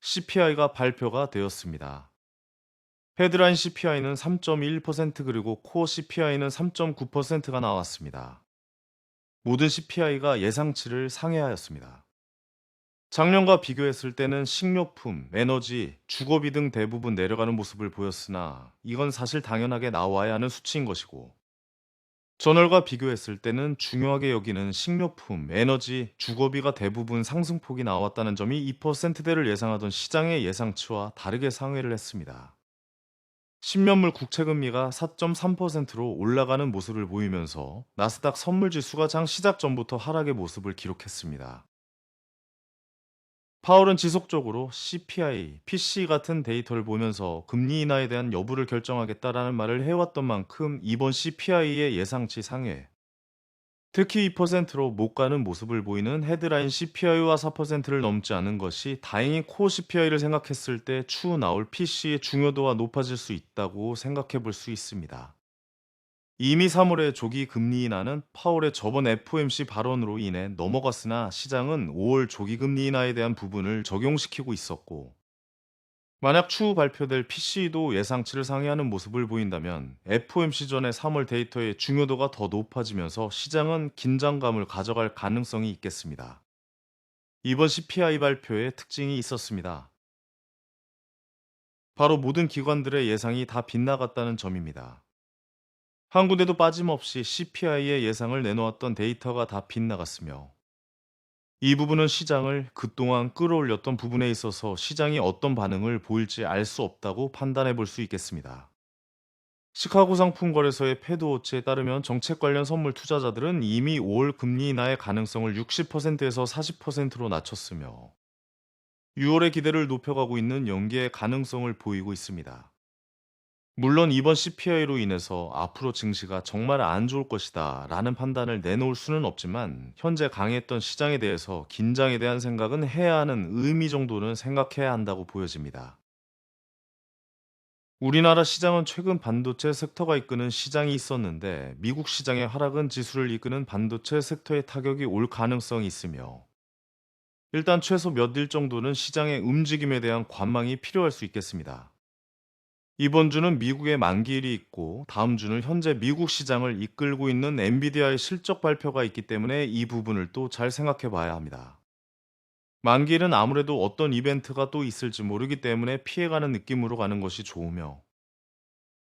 CPI가 발표가 되었습니다. 헤드라인 CPI는 3.1% 그리고 코어 CPI는 3.9%가 나왔습니다. 모든 CPI가 예상치를 상회하였습니다. 작년과 비교했을 때는 식료품, 에너지, 주거비 등 대부분 내려가는 모습을 보였으나 이건 사실 당연하게 나와야 하는 수치인 것이고, 전월과 비교했을 때는 중요하게 여기는 식료품, 에너지, 주거비가 대부분 상승폭이 나왔다는 점이 2%대를 예상하던 시장의 예상치와 다르게 상회를 했습니다. 10년물 국채금리가 4.3%로 올라가는 모습을 보이면서 나스닥 선물지수가 장 시작 전부터 하락의 모습을 기록했습니다. 파월은 지속적으로 CPI, PC 같은 데이터를 보면서 금리 인하에 대한 여부를 결정하겠다라는 말을 해왔던 만큼 이번 CPI의 예상치 상회, 특히 2%로 못 가는 모습을 보이는 헤드라인 CPI와 4%를 넘지 않은 것이 다행히 코어 CPI를 생각했을 때 추후 나올 PC의 중요도가 높아질 수 있다고 생각해 볼 수 있습니다. 이미 3월에 조기 금리 인하는 파월의 저번 FOMC 발언으로 인해 넘어갔으나 시장은 5월 조기 금리 인하에 대한 부분을 적용시키고 있었고, 만약 추후 발표될 PC도 예상치를 상회하는 모습을 보인다면 FOMC 전의 3월 데이터의 중요도가 더 높아지면서 시장은 긴장감을 가져갈 가능성이 있겠습니다. 이번 CPI 발표에 특징이 있었습니다. 바로 모든 기관들의 예상이 다 빗나갔다는 점입니다. 한 군데도 빠짐없이 CPI의 예상을 내놓았던 데이터가 다 빗나갔으며, 이 부분은 시장을 그동안 끌어올렸던 부분에 있어서 시장이 어떤 반응을 보일지 알 수 없다고 판단해 볼 수 있겠습니다. 시카고 상품거래소의 패드워치에 따르면 정책 관련 선물 투자자들은 이미 5월 금리 인하의 가능성을 60%에서 40%로 낮췄으며 6월의 기대를 높여가고 있는 연기의 가능성을 보이고 있습니다. 물론 이번 CPI로 인해서 앞으로 증시가 정말 안 좋을 것이다 라는 판단을 내놓을 수는 없지만, 현재 강했던 시장에 대해서 긴장에 대한 생각은 해야 하는 의미 정도는 생각해야 한다고 보여집니다. 우리나라 시장은 최근 반도체 섹터가 이끄는 시장이 있었는데, 미국 시장의 하락은 지수를 이끄는 반도체 섹터에 타격이 올 가능성이 있으며, 일단 최소 몇 일 정도는 시장의 움직임에 대한 관망이 필요할 수 있겠습니다. 이번 주는 미국의 만기일이 있고 다음 주는 현재 미국 시장을 이끌고 있는 엔비디아의 실적 발표가 있기 때문에 이 부분을 또 잘 생각해 봐야 합니다. 만기일은 아무래도 어떤 이벤트가 또 있을지 모르기 때문에 피해가는 느낌으로 가는 것이 좋으며,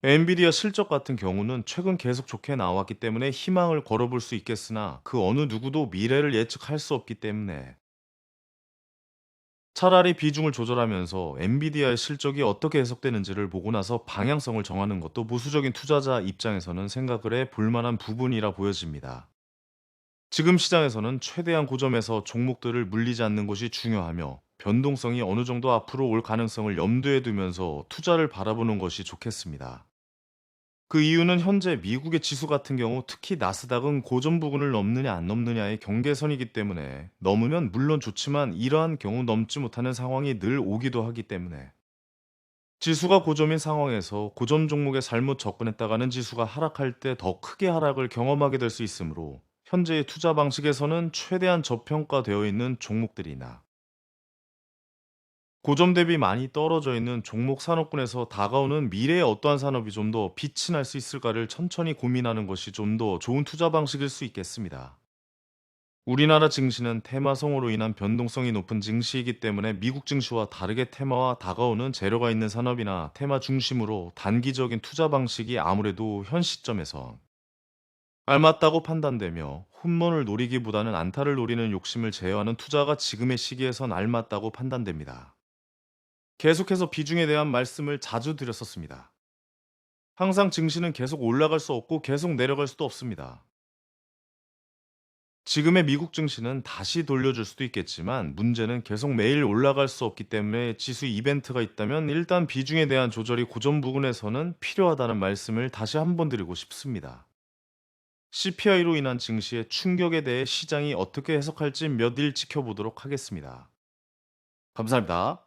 엔비디아 실적 같은 경우는 최근 계속 좋게 나왔기 때문에 희망을 걸어볼 수 있겠으나 그 어느 누구도 미래를 예측할 수 없기 때문에 차라리 비중을 조절하면서 엔비디아의 실적이 어떻게 해석되는지를 보고 나서 방향성을 정하는 것도 보수적인 투자자 입장에서는 생각을 해 볼 만한 부분이라 보여집니다. 지금 시장에서는 최대한 고점에서 종목들을 물리지 않는 것이 중요하며, 변동성이 어느 정도 앞으로 올 가능성을 염두에 두면서 투자를 바라보는 것이 좋겠습니다. 그 이유는 현재 미국의 지수 같은 경우 특히 나스닥은 고점 부근을 넘느냐 안 넘느냐의 경계선이기 때문에, 넘으면 물론 좋지만 이러한 경우 넘지 못하는 상황이 늘 오기도 하기 때문에, 지수가 고점인 상황에서 고점 종목에 잘못 접근했다가는 지수가 하락할 때 더 크게 하락을 경험하게 될 수 있으므로, 현재의 투자 방식에서는 최대한 저평가되어 있는 종목들이나 고점 대비 많이 떨어져 있는 종목 산업군에서 다가오는 미래의 어떠한 산업이 좀 더 빛이 날 수 있을까를 천천히 고민하는 것이 좀 더 좋은 투자 방식일 수 있겠습니다. 우리나라 증시는 테마성으로 인한 변동성이 높은 증시이기 때문에 미국 증시와 다르게 테마와 다가오는 재료가 있는 산업이나 테마 중심으로 단기적인 투자 방식이 아무래도 현 시점에서 알맞다고 판단되며, 홈런을 노리기보다는 안타를 노리는 욕심을 제어하는 투자가 지금의 시기에선 알맞다고 판단됩니다. 계속해서 비중에 대한 말씀을 자주 드렸었습니다. 항상 증시는 계속 올라갈 수 없고 계속 내려갈 수도 없습니다. 지금의 미국 증시는 다시 돌려줄 수도 있겠지만, 문제는 계속 매일 올라갈 수 없기 때문에 지수 이벤트가 있다면 일단 비중에 대한 조절이 고점 부분에서는 필요하다는 말씀을 다시 한번 드리고 싶습니다. CPI로 인한 증시의 충격에 대해 시장이 어떻게 해석할지 몇 일 지켜보도록 하겠습니다. 감사합니다.